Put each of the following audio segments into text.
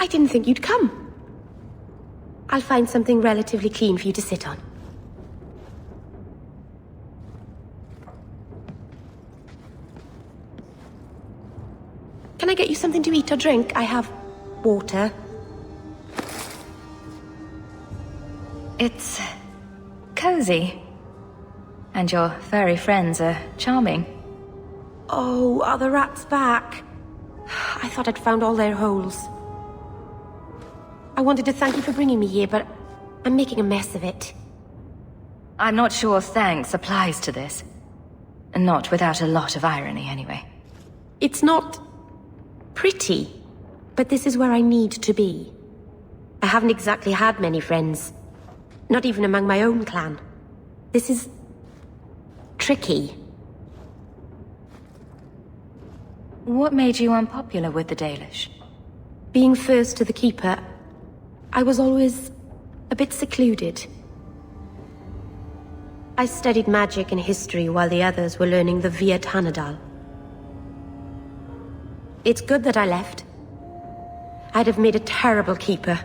I didn't think you'd come. I'll find something relatively clean for you to sit on. Can I get you something to eat or drink? I have water. It's cozy. And your furry friends are charming. Oh, are the rats back? I thought I'd found all their holes. I wanted to thank you for bringing me here, but I'm making a mess of it. I'm not sure thanks applies to this. Not without a lot of irony, anyway. It's not pretty, but this is where I need to be. I haven't exactly had many friends. Not even among my own clan. This is tricky. What made you unpopular with the Dalish? Being first to the Keeper, I was always a bit secluded. I studied magic and history while the others were learning the Via Tanadal. It's good that I left. I'd have made a terrible Keeper.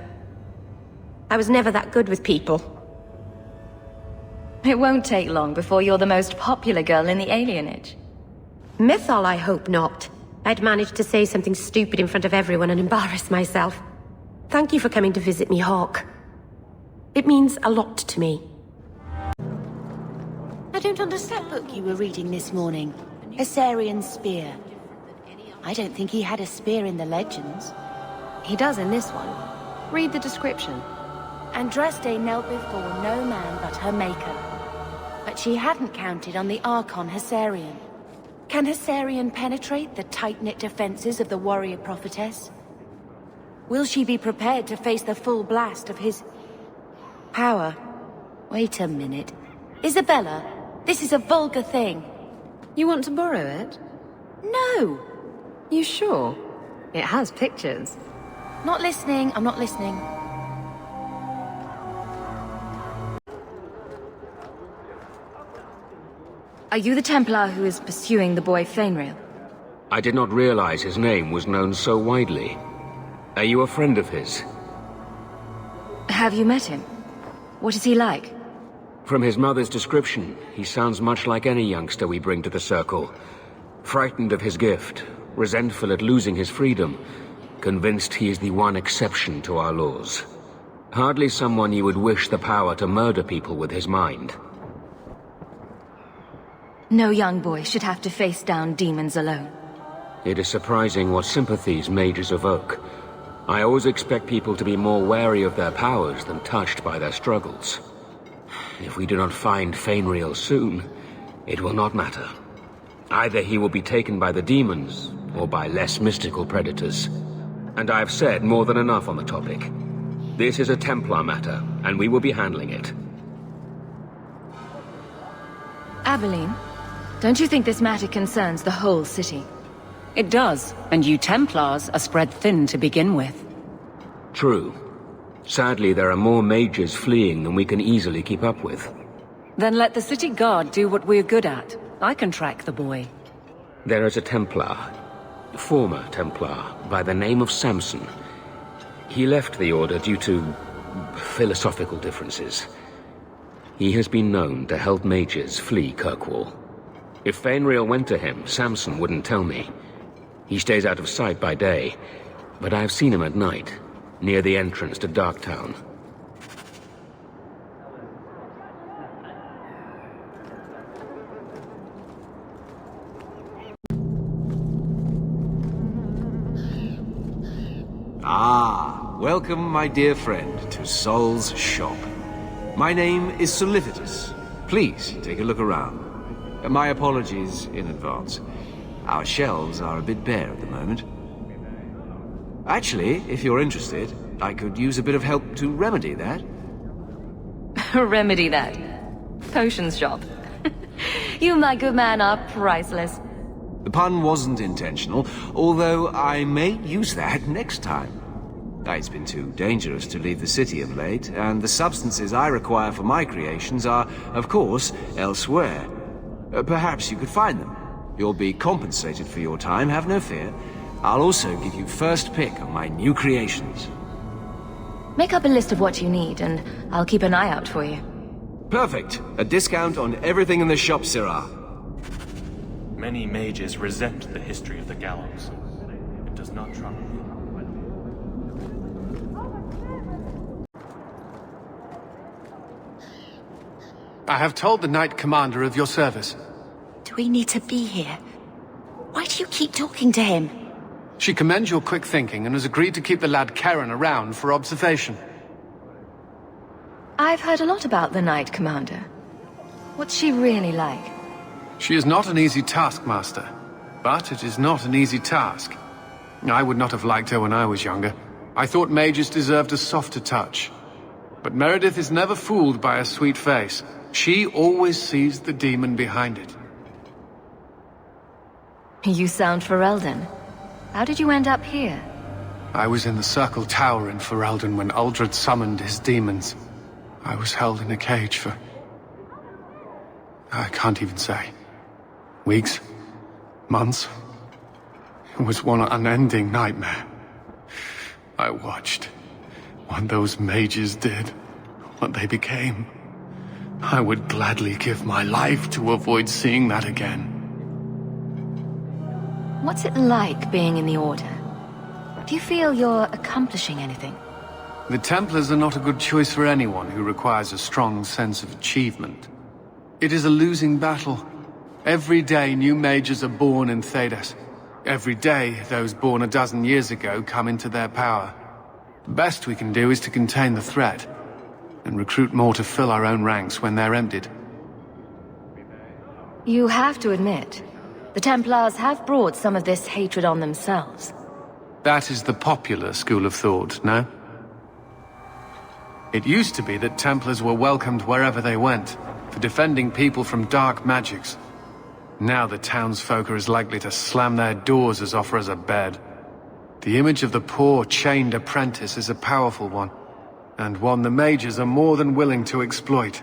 I was never that good with people. It won't take long before you're the most popular girl in the alienage. Mythol, I hope not. I'd managed to say something stupid in front of everyone and embarrass myself. Thank you for coming to visit me, Hawke. It means a lot to me. I don't understand the book you were reading this morning. Assyrian Spear. I don't think he had a spear in the legends. He does in this one. Read the description. Andraste knelt before no man but her maker. But she hadn't counted on the Archon Hessarian. Can Hessarian penetrate the tight-knit defenses of the warrior prophetess? Will she be prepared to face the full blast of his power? Wait a minute. Isabella, this is a vulgar thing. You want to borrow it? No! You sure? It has pictures. Not listening, I'm not listening. Are you the Templar who is pursuing the boy Fainrail? I did not realize his name was known so widely. Are you a friend of his? Have you met him? What is he like? From his mother's description, he sounds much like any youngster we bring to the Circle. Frightened of his gift, resentful at losing his freedom, convinced he is the one exception to our laws. Hardly someone you would wish the power to murder people with his mind. No young boy should have to face down demons alone. It is surprising what sympathies mages evoke. I always expect people to be more wary of their powers than touched by their struggles. If we do not find Fainrail soon, it will not matter. Either he will be taken by the demons, or by less mystical predators. And I have said more than enough on the topic. This is a Templar matter, and we will be handling it. Abilene, don't you think this matter concerns the whole city? It does, and you Templars are spread thin to begin with. True. Sadly, there are more mages fleeing than we can easily keep up with. Then let the city guard do what we're good at. I can track the boy. There is a Templar, former Templar, by the name of Samson. He left the Order due to philosophical differences. He has been known to help mages flee Kirkwall. If Fainrail went to him, Samson wouldn't tell me. He stays out of sight by day, but I've seen him at night, near the entrance to Darktown. Ah, welcome, my dear friend, to Sol's shop. My name is Solivitus. Please, take a look around. My apologies in advance. Our shelves are a bit bare at the moment. Actually, if you're interested, I could use a bit of help to remedy that. Remedy that. Potions shop. You, my good man, are priceless. The pun wasn't intentional, although I may use that next time. It's been too dangerous to leave the city of late, and the substances I require for my creations are, of course, elsewhere. Perhaps you could find them. You'll be compensated for your time, have no fear. I'll also give you first pick on my new creations. Make up a list of what you need, and I'll keep an eye out for you. Perfect. A discount on everything in the shop, Sirrah. Many mages resent the history of the gallows. It does not trouble me. I have told the Knight Commander of your service. Do we need to be here? Why do you keep talking to him? She commends your quick thinking and has agreed to keep the lad Karen around for observation. I've heard a lot about the Knight Commander. What's she really like? She is not an easy taskmaster, but it is not an easy task. I would not have liked her when I was younger. I thought mages deserved a softer touch. But Meredith is never fooled by a sweet face. She always sees the demon behind it. You sound Ferelden. How did you end up here? I was in the Circle Tower in Ferelden when Uldred summoned his demons. I was held in a cage for... I can't even say. Weeks? Months? It was one unending nightmare. I watched what those mages did, what they became. I would gladly give my life to avoid seeing that again. What's it like being in the Order? Do you feel you're accomplishing anything? The Templars are not a good choice for anyone who requires a strong sense of achievement. It is a losing battle. Every day new mages are born in Thedas. Every day those born a dozen years ago come into their power. The best we can do is to contain the threat, and recruit more to fill our own ranks when they're emptied. You have to admit, the Templars have brought some of this hatred on themselves. That is the popular school of thought, no? It used to be that Templars were welcomed wherever they went, for defending people from dark magics. Now the townsfolk are as likely to slam their doors as offer us a bed. The image of the poor, chained apprentice is a powerful one, and one the mages are more than willing to exploit.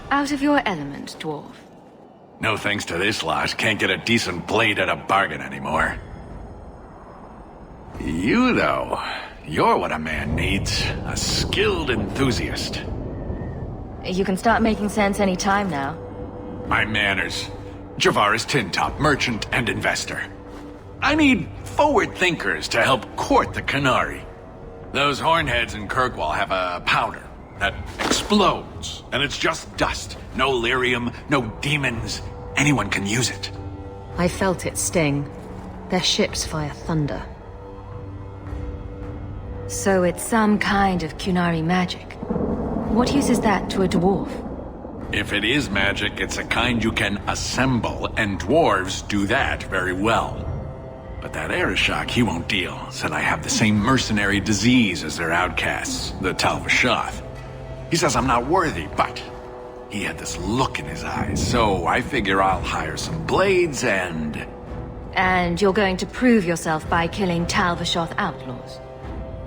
Out of your element, dwarf. No thanks to this lot, can't get a decent blade at a bargain anymore. You, though, you're what a man needs. A skilled enthusiast. You can start making sense any time now. My manners. Javaris Tintop, merchant and investor. I need forward thinkers to help court the Canary. Those hornheads in Kirkwall have a powder that explodes, and it's just dust. No lyrium, no demons. Anyone can use it. I felt it sting. Their ships fire thunder. So it's some kind of Qunari magic. What use is that to a dwarf? If it is magic, it's a kind you can assemble, and dwarves do that very well. But that Arishok, he won't deal. Said I have the same mercenary disease as their outcasts, the Tal-Vashoth. He says I'm not worthy, but he had this look in his eyes, so I figure I'll hire some blades and... And you're going to prove yourself by killing Tal-Vashoth outlaws?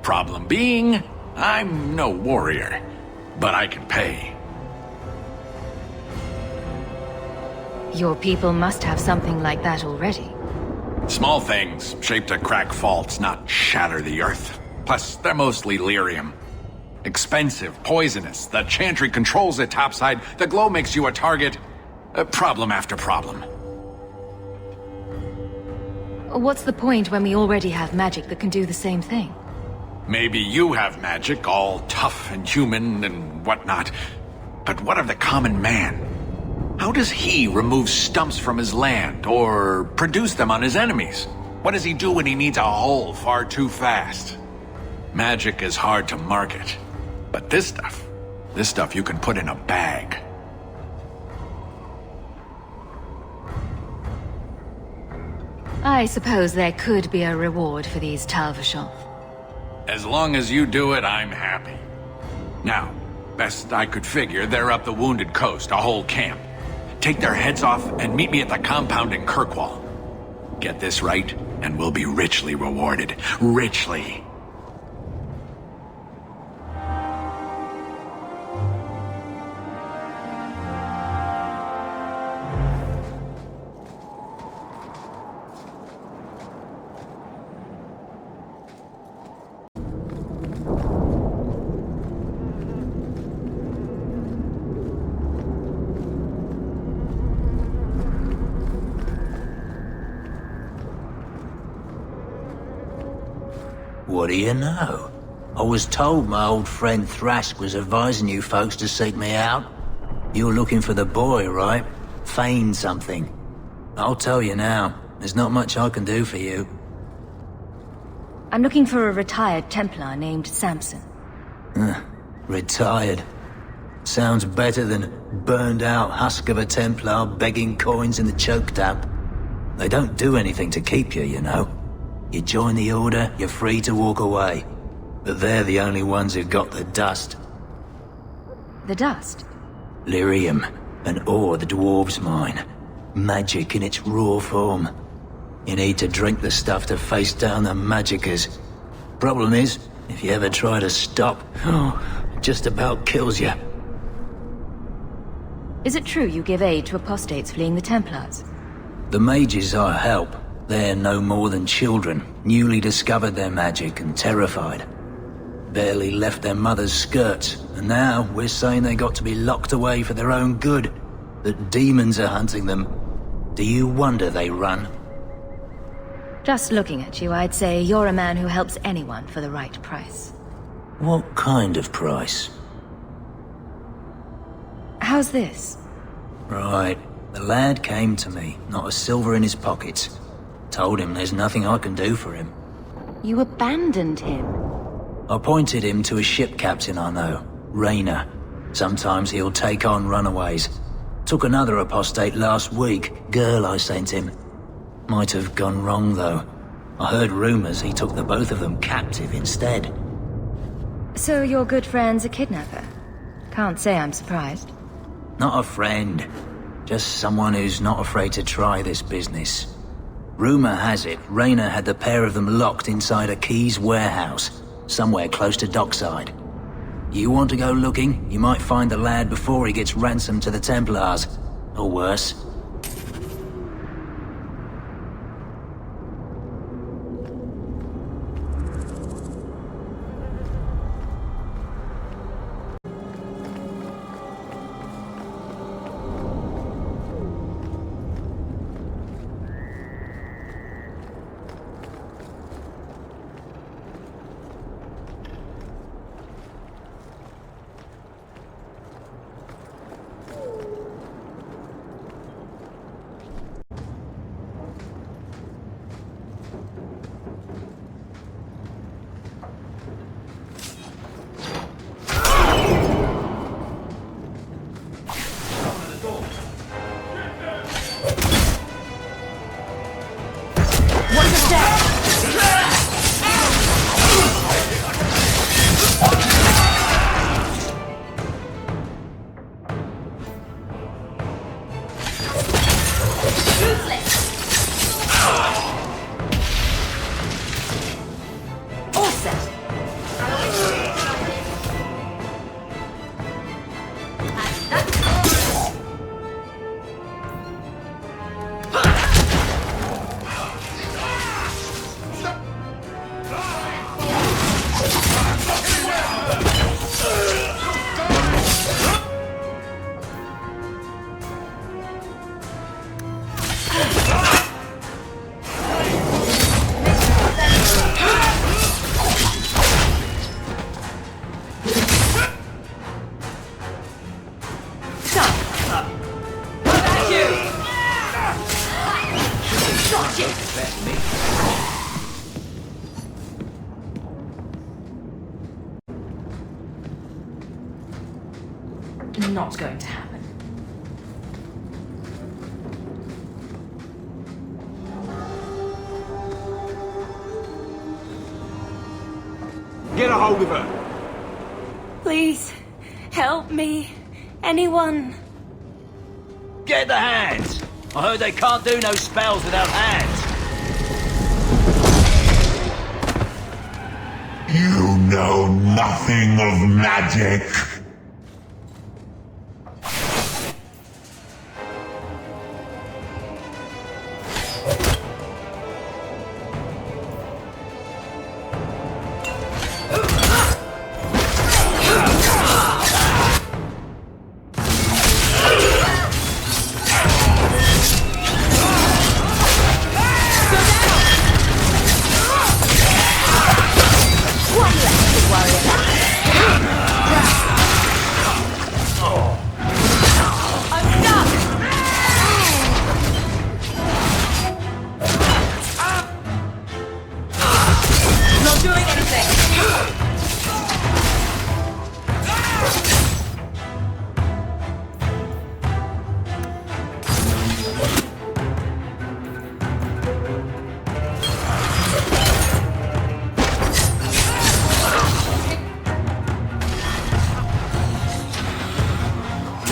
Problem being, I'm no warrior, but I can pay. Your people must have something like that already. Small things, shaped to crack faults, not shatter the earth. Plus, they're mostly lyrium. Expensive, poisonous, the chantry controls it topside, the glow makes you a target. Problem after problem. What's the point when we already have magic that can do the same thing? Maybe you have magic, all tough and human and whatnot. But what of the common man? How does he remove stumps from his land, or produce them on his enemies? What does he do when he needs a hole far too fast? Magic is hard to market. But this stuff you can put in a bag. I suppose there could be a reward for these Talvashov. As long as you do it, I'm happy. Now, best I could figure, they're up the Wounded Coast, a whole camp. Take their heads off and meet me at the compound in Kirkwall. Get this right, and we'll be richly rewarded. Richly. What do you know? I was told my old friend Thrask was advising you folks to seek me out. You're looking for the boy, right? Feign something. I'll tell you now, there's not much I can do for you. I'm looking for a retired Templar named Samson. Retired. Sounds better than burned out husk of a Templar begging coins in the choke damp. They don't do anything to keep you, you know. You join the Order, you're free to walk away. But they're the only ones who've got the dust. The dust? Lyrium, an ore the dwarves mine. Magic in its raw form. You need to drink the stuff to face down the magicers. Problem is, if you ever try to stop, it just about kills you. Is it true you give aid to apostates fleeing the Templars? The mages I help, they're no more than children, newly discovered their magic and terrified. Barely left their mother's skirts, and now we're saying they got to be locked away for their own good. That demons are hunting them. Do you wonder they run? Just looking at you, I'd say you're a man who helps anyone for the right price. What kind of price? How's this? Right. The lad came to me, not a silver in his pockets. Told him there's nothing I can do for him. You abandoned him. I pointed him to a ship captain I know, Rayner. Sometimes he'll take on runaways. Took another apostate last week, girl I sent him. Might have gone wrong though. I heard rumors he took the both of them captive instead. So your good friend's a kidnapper? Can't say I'm surprised. Not a friend. Just someone who's not afraid to try this business. Rumor has it, Rayner had the pair of them locked inside a Keys warehouse, somewhere close to Dockside. You want to go looking, you might find the lad before he gets ransomed to the Templars. Or worse. Watch it! Affect me. Not going to happen. Get a hold of her! Please, help me. Anyone. Get the hands! I heard they can't do no spells without hands. You know nothing of magic.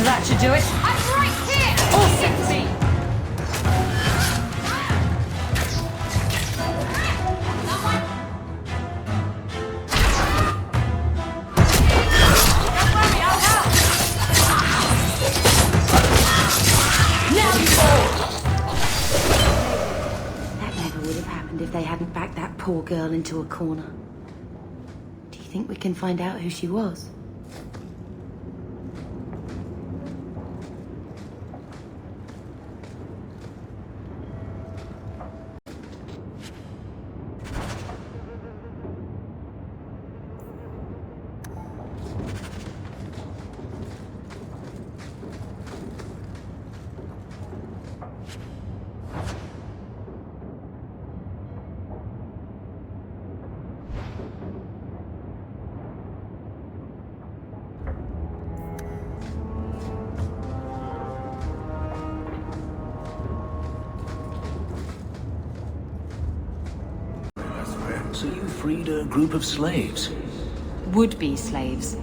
That should do it. I'm right here! All set to me! Don't worry, I'll help! Now you fall! That never would have happened if they hadn't backed that poor girl into a corner. Do you think we can find out who she was? So you freed a group of slaves? Would-be slaves.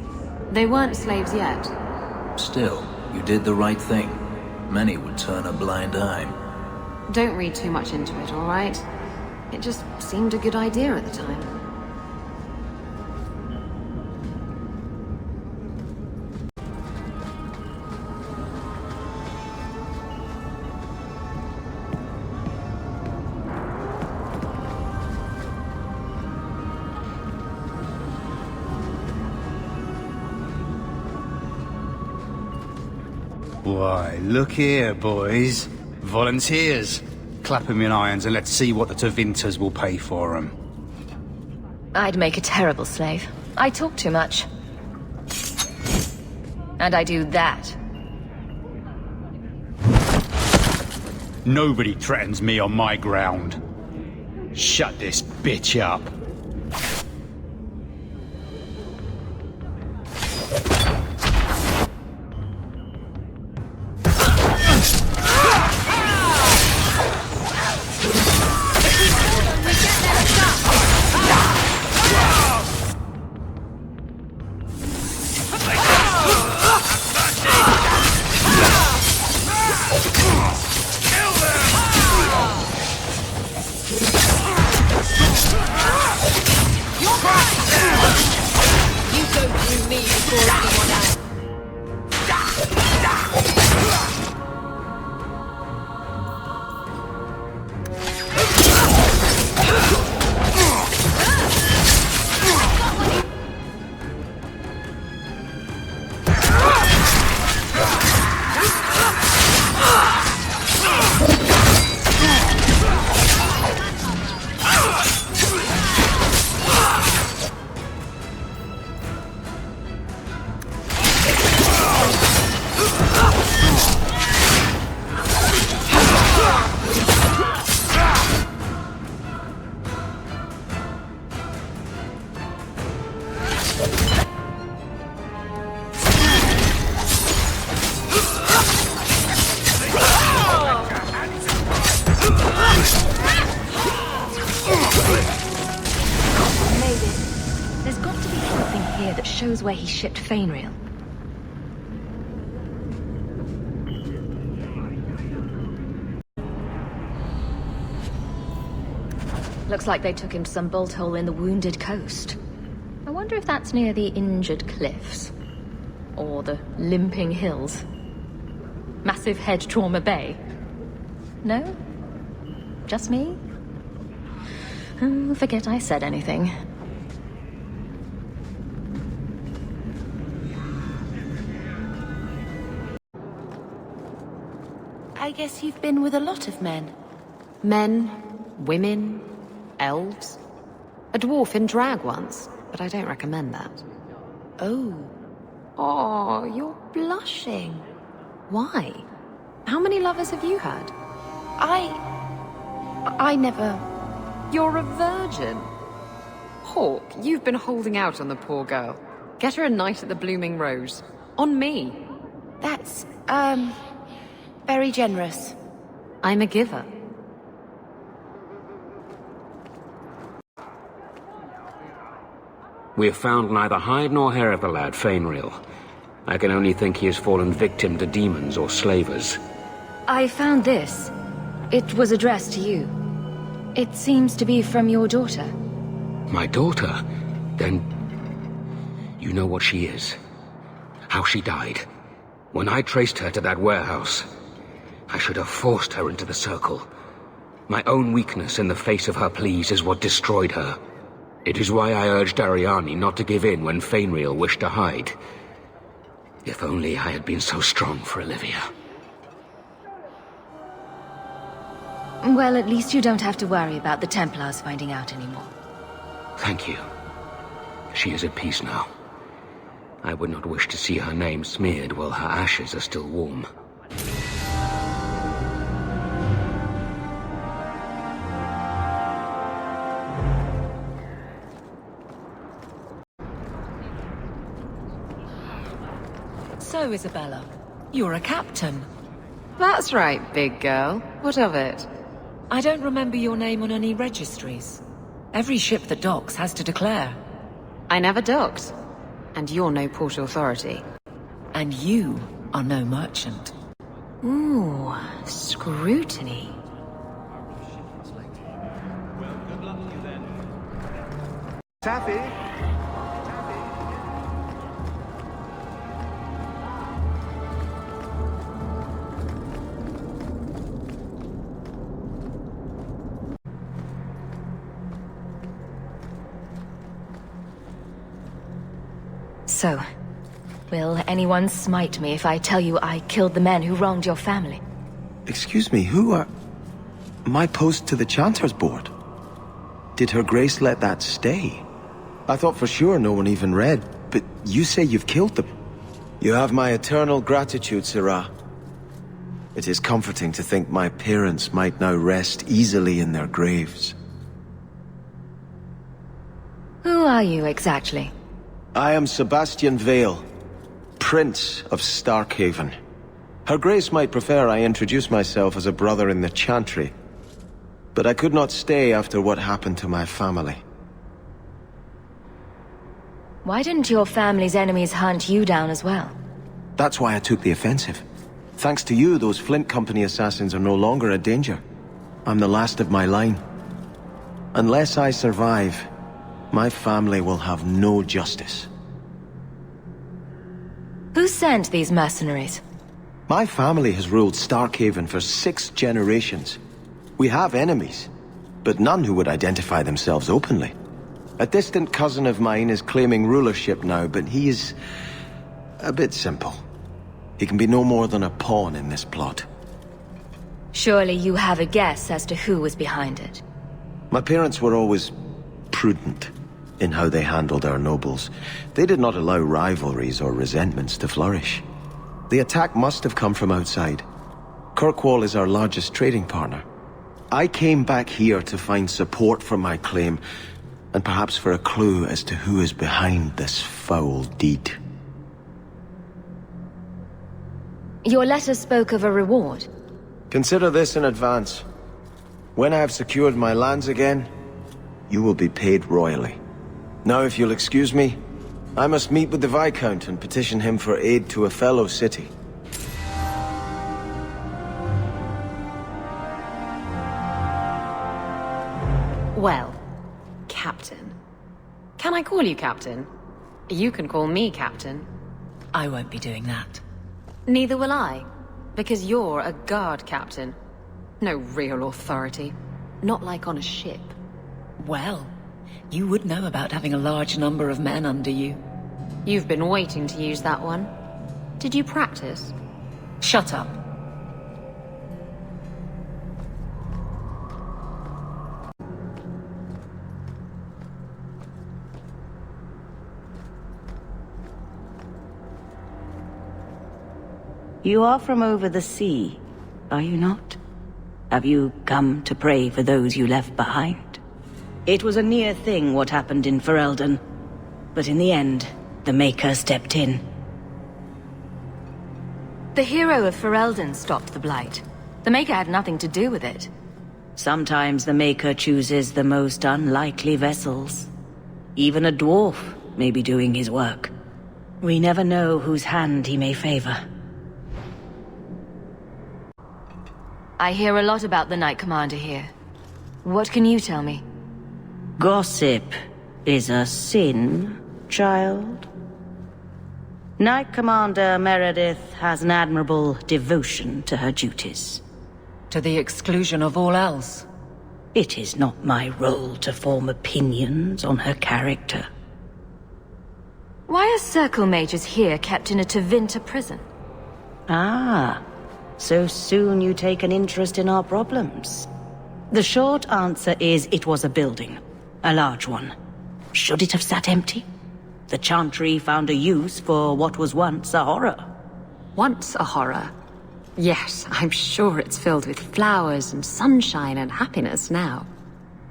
They weren't slaves yet. Still, you did the right thing. Many would turn a blind eye. Don't read too much into it, all right? It just seemed a good idea at the time. Why, look here, boys. Volunteers. Clap 'em in irons and let's see what the Tevinters will pay for 'em. I'd make a terrible slave. I talk too much. And I do that. Nobody threatens me on my ground. Shut this bitch up. shows where he shipped Fainreal. Looks like they took him to some bolt hole in the Wounded Coast. I wonder if that's near the Injured Cliffs. Or the Limping Hills. Massive Head Trauma Bay. No? Just me? Forget I said anything. I guess you've been with a lot of men. Men, women, elves. A dwarf in drag once, but I don't recommend that. Oh. Oh, you're blushing. Why? How many lovers have you had? I never... You're a virgin. Hawke, you've been holding out on the poor girl. Get her a night at the Blooming Rose. On me. That's, very generous. I'm a giver. We have found neither hide nor hair of the lad, Fainreal. I can only think he has fallen victim to demons or slavers. I found this. It was addressed to you. It seems to be from your daughter. My daughter? Then... you know what she is. How she died. When I traced her to that warehouse, I should have forced her into the circle. My own weakness in the face of her pleas is what destroyed her. It is why I urged Ariani not to give in when Fainreal wished to hide. If only I had been so strong for Olivia. Well, at least you don't have to worry about the Templars finding out anymore. Thank you. She is at peace now. I would not wish to see her name smeared while her ashes are still warm. So, Isabella, you're a captain. That's right, big girl. What of it? I don't remember your name on any registries. Every ship that docks has to declare. I never docked. And you're no port authority. And you are no merchant. Ooh, scrutiny. Taffy? So, will anyone smite me if I tell you I killed the men who wronged your family? Excuse me, who are... My post to the Chanter's board? Did Her Grace let that stay? I thought for sure no one even read, but you say you've killed them. You have my eternal gratitude, Sirrah. It is comforting to think my parents might now rest easily in their graves. Who are you exactly? I am Sebastian Vale, Prince of Starkhaven. Her Grace might prefer I introduce myself as a brother in the Chantry, but I could not stay after what happened to my family. Why didn't your family's enemies hunt you down as well? That's why I took the offensive. Thanks to you, those Flint Company assassins are no longer a danger. I'm the last of my line. Unless I survive, my family will have no justice. Who sent these mercenaries? My family has ruled Starkhaven for 6 generations. We have enemies, but none who would identify themselves openly. A distant cousin of mine is claiming rulership now, but he is a bit simple. He can be no more than a pawn in this plot. Surely you have a guess as to who was behind it. My parents were always prudent in how they handled our nobles. They did not allow rivalries or resentments to flourish. The attack must have come from outside. Kirkwall is our largest trading partner. I came back here to find support for my claim, and perhaps for a clue as to who is behind this foul deed. Your letter spoke of a reward. Consider this in advance. When I have secured my lands again, you will be paid royally. Now, if you'll excuse me, I must meet with the Viscount and petition him for aid to a fellow city. Well, Captain. Can I call you Captain? You can call me Captain. I won't be doing that. Neither will I, because you're a guard captain. No real authority. Not like on a ship. Well, you would know about having a large number of men under you. You've been waiting to use that one. Did you practice? Shut up. You are from over the sea, are you not? Have you come to pray for those you left behind? It was a near thing what happened in Ferelden, but in the end, the Maker stepped in. The hero of Ferelden stopped the Blight. The Maker had nothing to do with it. Sometimes the Maker chooses the most unlikely vessels. Even a dwarf may be doing his work. We never know whose hand he may favor. I hear a lot about the Knight Commander here. What can you tell me? Gossip is a sin, child. Knight Commander Meredith has an admirable devotion to her duties. To the exclusion of all else. It is not my role to form opinions on her character. Why are Circle Mages here kept in a Tevinter prison? Ah, so soon you take an interest in our problems. The short answer is it was a building. A large one. Should it have sat empty? The Chantry found a use for what was once a horror. Once a horror? Yes, I'm sure it's filled with flowers and sunshine and happiness now.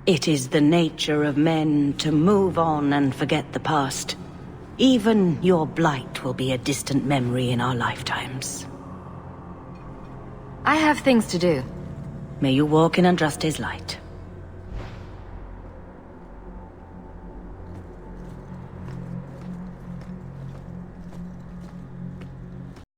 It is the nature of men to move on and forget the past. Even your blight will be a distant memory in our lifetimes. I have things to do. May you walk in Andraste's light.